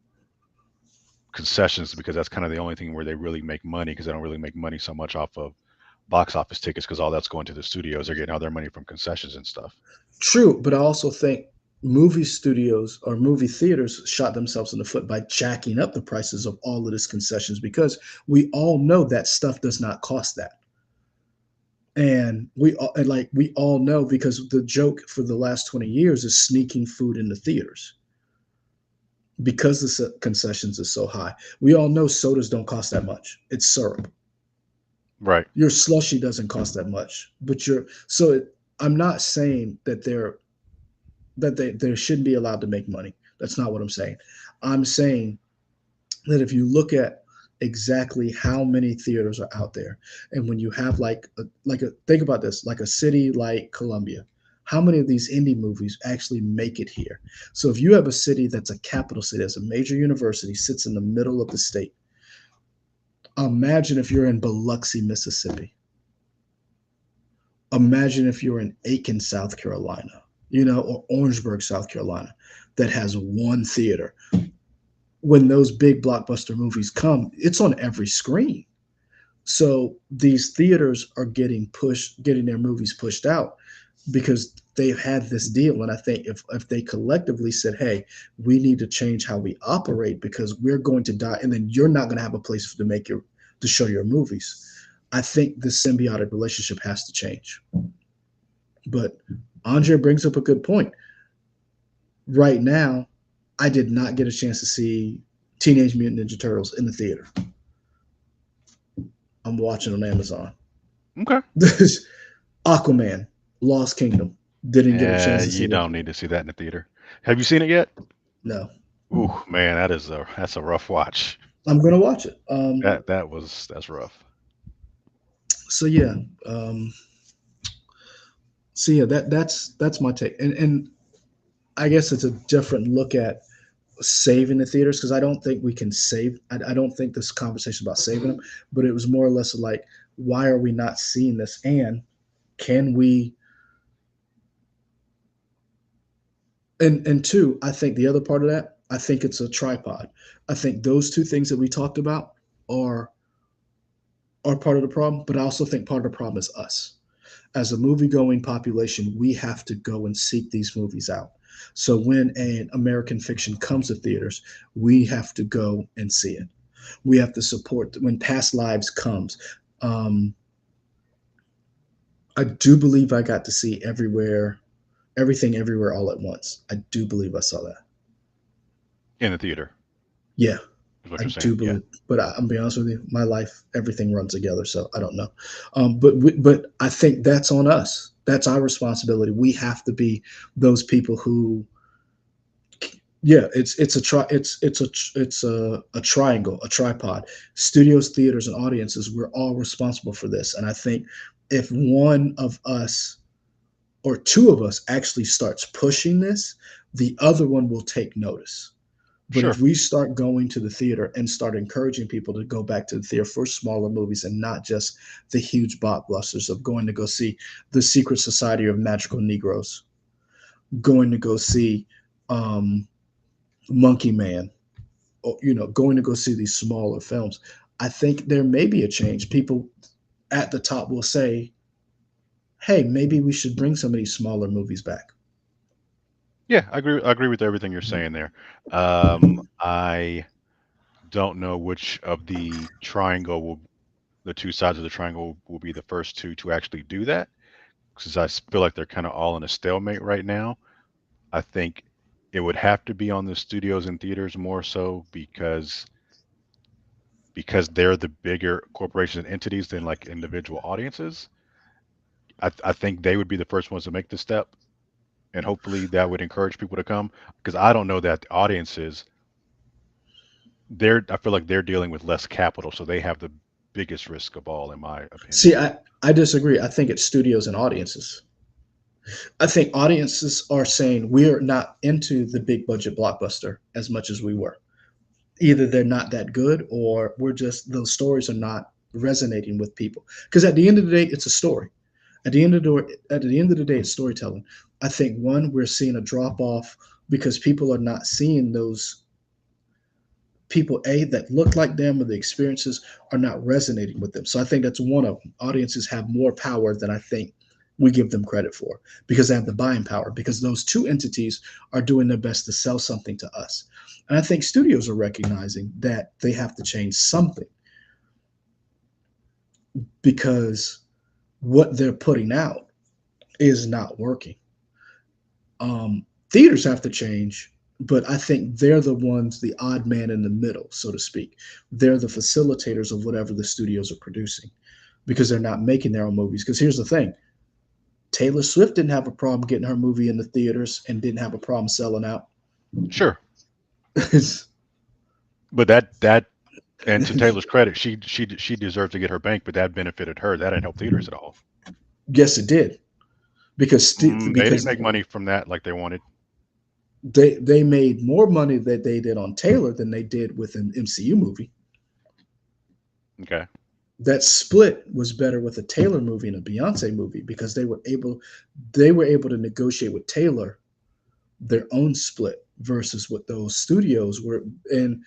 concessions is because that's kind of the only thing where they really make money because they don't really make money so much off of box office tickets because all that's going to the studios. They're getting all their money from concessions and stuff. True, but I also think movie studios or movie theaters shot themselves in the foot by jacking up the prices of all of this concessions, because we all know that stuff does not cost that. And we all know, because the joke for the last 20 years is sneaking food in the theaters because the concessions are so high. We all know sodas don't cost that much. It's syrup. Right. Your slushy doesn't cost that much, but I'm not saying that they shouldn't be allowed to make money. That's not what I'm saying. I'm saying that if you look at exactly how many theaters are out there, and when you have think about this, like a city like Columbia, how many of these indie movies actually make it here? So if you have a city that's a capital city, that's a major university, sits in the middle of the state, imagine if you're in Biloxi, Mississippi. Imagine if you're in Aiken, South Carolina, or Orangeburg, South Carolina, that has one theater. When those big blockbuster movies come, it's on every screen. So these theaters are getting their movies pushed out because they've had this deal. And I think if they collectively said, hey, we need to change how we operate because we're going to die, and then you're not going to have a place to show your movies. I think the symbiotic relationship has to change. But Andre brings up a good point. Right now, I did not get a chance to see Teenage Mutant Ninja Turtles in the theater. I'm watching on Amazon. Okay. Aquaman, Lost Kingdom. Didn't get a Yeah, chance to see you it. don't need to see that in the theater. Have you seen it yet? No, Ooh, man, that's a rough watch. I'm gonna watch it. That's rough. So yeah, um, that's my take, and I guess it's a different look at saving the theaters, because I don't think we can save. I don't think this conversation about saving them, but it was more or less like, why are we not seeing this, and can we? And two, I think the other part of that, I think it's a tripod. I think those two things that we talked about are are part of the problem, but I also think part of the problem is us. As a movie going population, we have to go and seek these movies out. So when an American fiction comes to theaters, we have to go and see it. We have to support when Past Lives comes. Um, I do believe I got to see everything, everywhere, all at once. I do believe I saw that. in the theater. Yeah, Is what I you're do saying? Yeah. believe. But I'm be honest with you, my life, everything runs together, so I don't know. But I think that's on us. That's our responsibility. We have to be those people who, yeah, it's a triangle, a tripod. Studios, theaters, and audiences. We're all responsible for this, and I think if one of us or two of us actually starts pushing this, the other one will take notice. But if Sure. we start going to the theater and start encouraging people to go back to the theater for smaller movies and not just the huge blockbusters of going to go see The Secret Society of Magical Negroes, going to go see um, Monkey Man, or, going to go see these smaller films, I think there may be a change. People at the top will say, hey, maybe we should bring some of these smaller movies back. Yeah, I agree. I agree with everything you're saying there. I don't know which of the two sides of the triangle will be the first two to actually do that, because feel like they're kind of all in a stalemate right now. I think it would have to be on the studios and theaters more so because they're the bigger corporations and entities than like individual audiences. I think they would be the first ones to make the step, and hopefully that would encourage people to come. Because I don't know that the audiences, I feel like they're dealing with less capital, so they have the biggest risk of all, in my See, opinion. I disagree. I think it's studios and audiences. I think audiences are saying we're not into the big budget blockbuster as much as we were. Either they're not that good or we're just those stories are not resonating with people. Because at the end of the day, it's a story. At the end of the day, it's storytelling. I think one, we're seeing a drop off because people are not seeing those people that look like them or the experiences are not resonating with them. So I think that's one of them. Audiences have more power than I think we give them credit for because they have the buying power because those two entities are doing their best to sell something to us. And I think studios are recognizing that they have to change something because what they're putting out is not working. Theaters have to change, but I think they're the ones, the odd man in the middle, so to speak. They're the facilitators of whatever the studios are producing because they're not making their own movies. Because here's the thing, Taylor Swift didn't have a problem getting her movie in the theaters and didn't have a problem selling out. Sure, but that and to Taylor's credit, she deserves to get her bank, but that benefited her. That didn't help theaters at all. Yes, it did They didn't because make money from that like they wanted. they made more money that they did on Taylor than they did with an MCU movie. Okay. That split was better with a Taylor movie and a Beyonce movie because they were able to negotiate with Taylor their own split versus what those studios were. And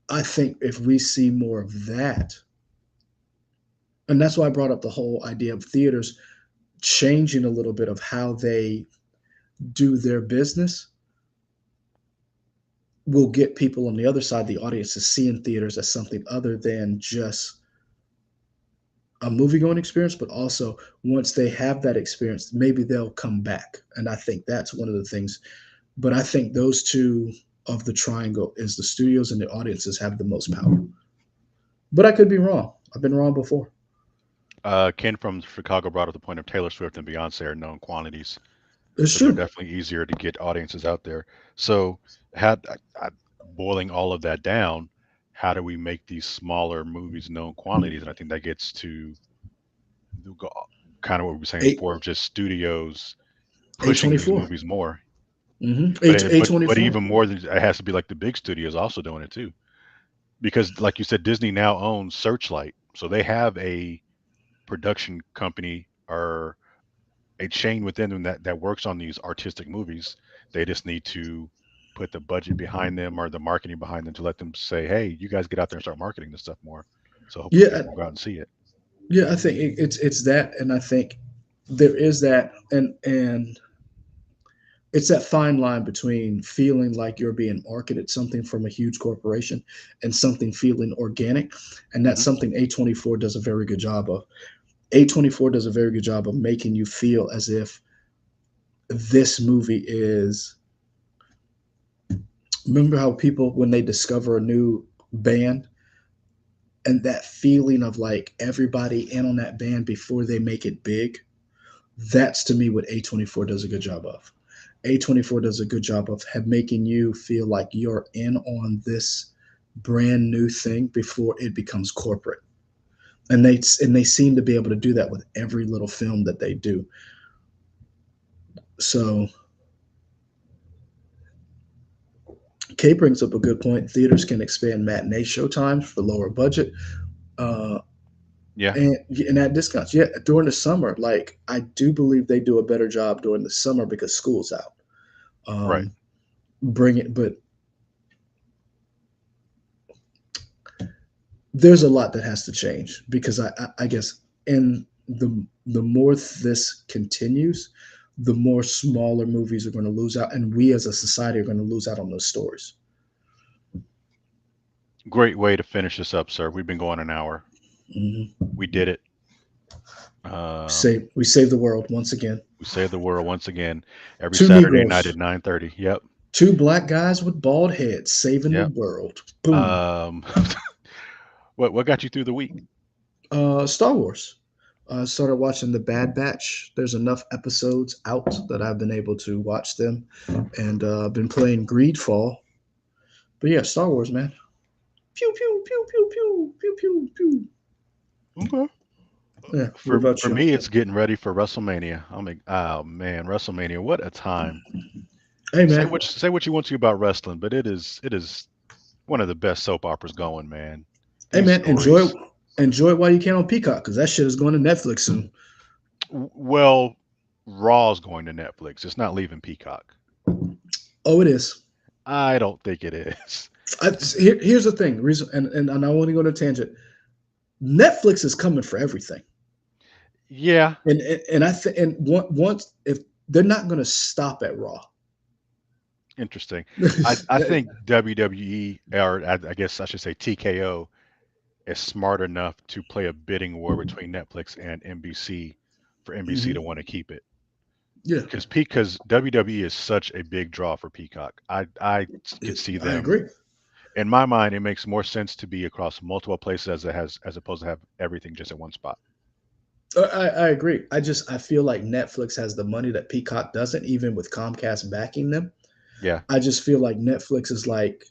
I think if we see more of that, and that's why I brought up the whole idea of theaters changing a little bit of how they do their business will get people on the other side of the audience to see in theaters as something other than just a movie going experience, but also once they have that experience, maybe they'll come back. And I think that's one of the things. But I think those two of the triangle is the studios and the audiences have the most power. But I could be wrong. I've been wrong before. Ken from Chicago brought up the point of Taylor Swift and Beyonce are known quantities, It's so they're true. definitely easier to get audiences out there. So, had boiling all of that down, how do we make these smaller movies known quantities? And I think that gets to kind of what we were saying Eight before, of just studios pushing these A24. movies more. But A twenty but four. even more than it has to be like the big studios also doing it too, because like you said, Disney now owns Searchlight, so they have a production company or a chain within them that works on these artistic movies. They just need to put the budget behind them or the marketing behind them to let them say, "Hey, you guys get out there and start marketing this stuff more." So hopefully Yeah, people will go out and see it. Yeah, I think it's that, and I think there is that, and it's that fine line between feeling like you're being marketed something from a huge corporation and something feeling organic, and that's Hmm. something A24 does a very good job of. A24 does a very good job of making you feel as if this movie is. Remember how people, when they discover a new band, and that feeling of like everybody in on that band before they make it big? That's to me what A24 does a good job of. A24 does a good job of making you feel like you're in on this brand new thing before it becomes corporate. And they seem to be able to do that with every little film that they do. So Kay brings up a good point. Theaters can expand matinee show times for lower budget, uh, Yeah. and at discounts. Yeah, during the summer, like I do believe they do a better job during the summer because school's out. Right. Um, bring it, but there's a lot that has to change because I guess in the more this continues, the more smaller movies are going to lose out, and we as a society are going to lose out on those stories. Great way to finish this up, sir. We've been going an hour. Hmm. We did it. We save the world once again. We saved the world once again every Two Saturday night at Negroes, 9:30. Yep. two black guys with bald heads saving the Yep. world. Boom. Um, what got you through the week? Star Wars. I started watching the Bad Batch. There's enough episodes out that I've been able to watch them, and I've been playing Greedfall. But yeah, Star Wars, man. Pew pew pew pew pew pew pew pew. Okay. Yeah. What For about for you? me, it's getting ready for WrestleMania. I'm like, oh man, WrestleMania! What a time! Hey, Say man. what you want to about wrestling, but it is one of the best soap operas going, man. Hey, These man. Enjoy stories. enjoy it while you can on Peacock because that shit is going to Netflix soon. Well, Raw's going to Netflix. It's not leaving Peacock. Oh, it is. I don't think it is. Here's the thing. Reason and I want to go on a tangent. Netflix is coming for everything, Yeah, and once if they're not going to stop at Raw. interesting. I think WWE, or I guess I should say TKO, is smart enough to play a bidding war between Netflix and NBC for NBC to Mhm. want to keep it. Yeah, Because WWE is such a big draw for Peacock. I could see I them. agree. In my mind, it makes more sense to be across multiple places as opposed to have everything just at one spot. I agree. I feel like Netflix has the money that Peacock doesn't, even with Comcast backing them. Yeah, I just feel like Netflix is like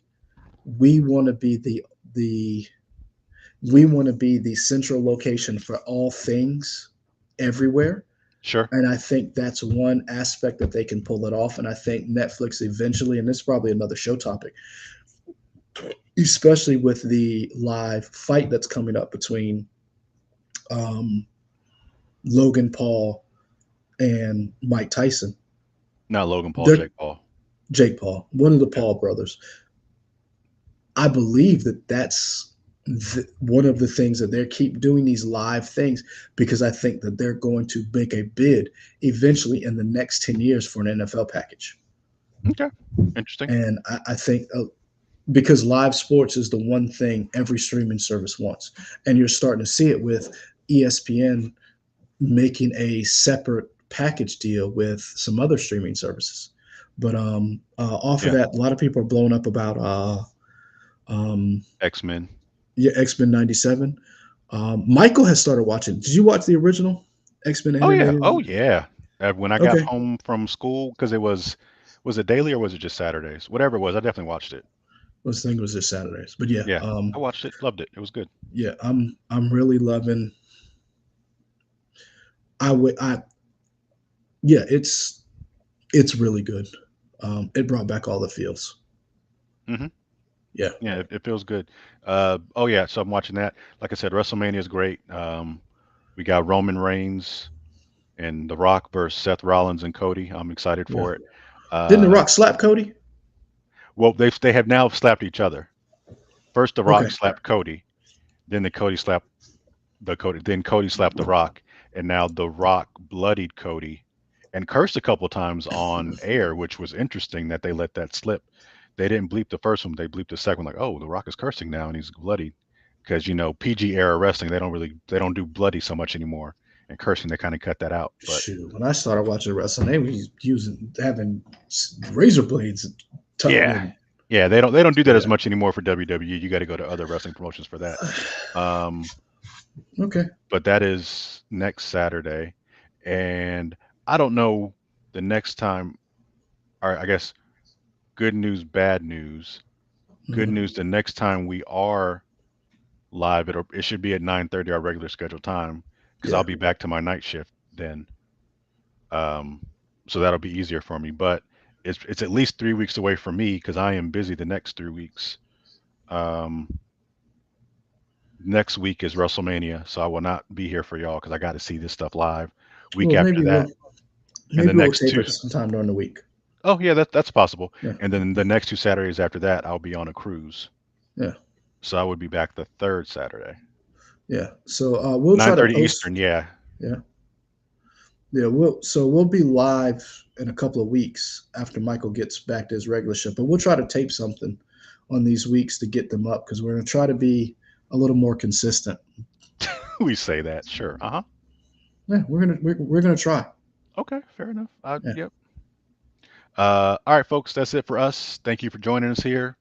we want to be the we want to be the central location for all things everywhere. sure. And I think that's one aspect that they can pull it off. And I think Netflix eventually, and this is probably another show topic, especially with the live fight that's coming up between um, Logan Paul and Mike Tyson. Not Logan Paul, They're Jake Paul. Jake Paul, one of the Yeah. Paul brothers. I believe that that's one of the things that they keep doing these live things because I think that they're going to make a bid eventually in the next 10 years for an NFL package. Okay. Interesting. And I think because live sports is the one thing every streaming service wants. And you're starting to see it with ESPN making a separate package deal with some other streaming services. But off of Yeah. that, a lot of people are blowing up about um, X-Men. yeah, X Men '97. Michael has started watching. Did you watch the original X Men Oh yeah. animated? Oh yeah. When I got Okay, home from school, because was it daily or was it just Saturdays? Whatever it was, I definitely watched it. let's think it was just Saturdays, but yeah, Yeah, I watched it. Loved it. It was good. yeah, I'm really loving. I would I Yeah, it's really good. It brought back all the feels. Hmm. Yeah, Yeah, it feels good. Oh yeah. So I'm watching that. Like I said, WrestleMania is great. We got Roman Reigns and The Rock versus Seth Rollins and Cody. I'm excited yeah. for it. Didn't The Uh, Rock slap Cody? well, they have now slapped each other. First, The Rock Okay, slapped Cody. Then the Cody slapped the Cody. Then Cody slapped the Rock, and now the Rock bloodied Cody, and cursed a couple times on air, which was interesting that they let that slip. They didn't bleep the first one; they bleeped the second one. Like, oh, the Rock is cursing now, and he's bloodied, because PG era wrestling they don't do bloody so much anymore, and cursing they kind of cut that out. But Shoot, when I started watching wrestling, they was using having razor blades tucked yeah, in. yeah, they don't do that as Yeah. much anymore for WWE. You got to go to other wrestling promotions for that. Um, Okay. but that is next Saturday, and I don't know the next time. Or I guess good news, bad news. Good Hmm. news. The next time we are live, it should be at 9:30 our regular scheduled time because I'll Yeah. be back to my night shift then. Um, so that'll be easier for me. But it's at least 3 weeks away from me because I am busy the next 3 weeks. Um, Next week is WrestleMania, so I will not be here for y'all because I got to see this stuff live. Week Well, after maybe that, we'll and the maybe we'll next tape two. it sometime during the week. Oh yeah, that's possible. Yeah. And then the next two Saturdays after that, I'll be on a cruise, Yeah. so I would be back the third Saturday, Yeah. So we'll try nine to thirty post. Eastern. Yeah, Yeah. Yeah. We'll be live in a couple of weeks after Michael gets back to his regular shift, but we'll try to tape something on these weeks to get them up because we're gonna try to be a little more consistent. we say that. Sure. Uh huh. Yeah, we're gonna try. Okay, fair enough. Yeah. Yep. All right, folks, that's it for us. Thank you for joining us here.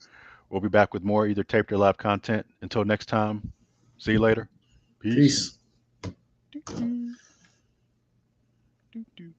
We'll be back with more either taped or live content. Until next time, see you later. Peace. Peace. Doo, doo, doo, doo.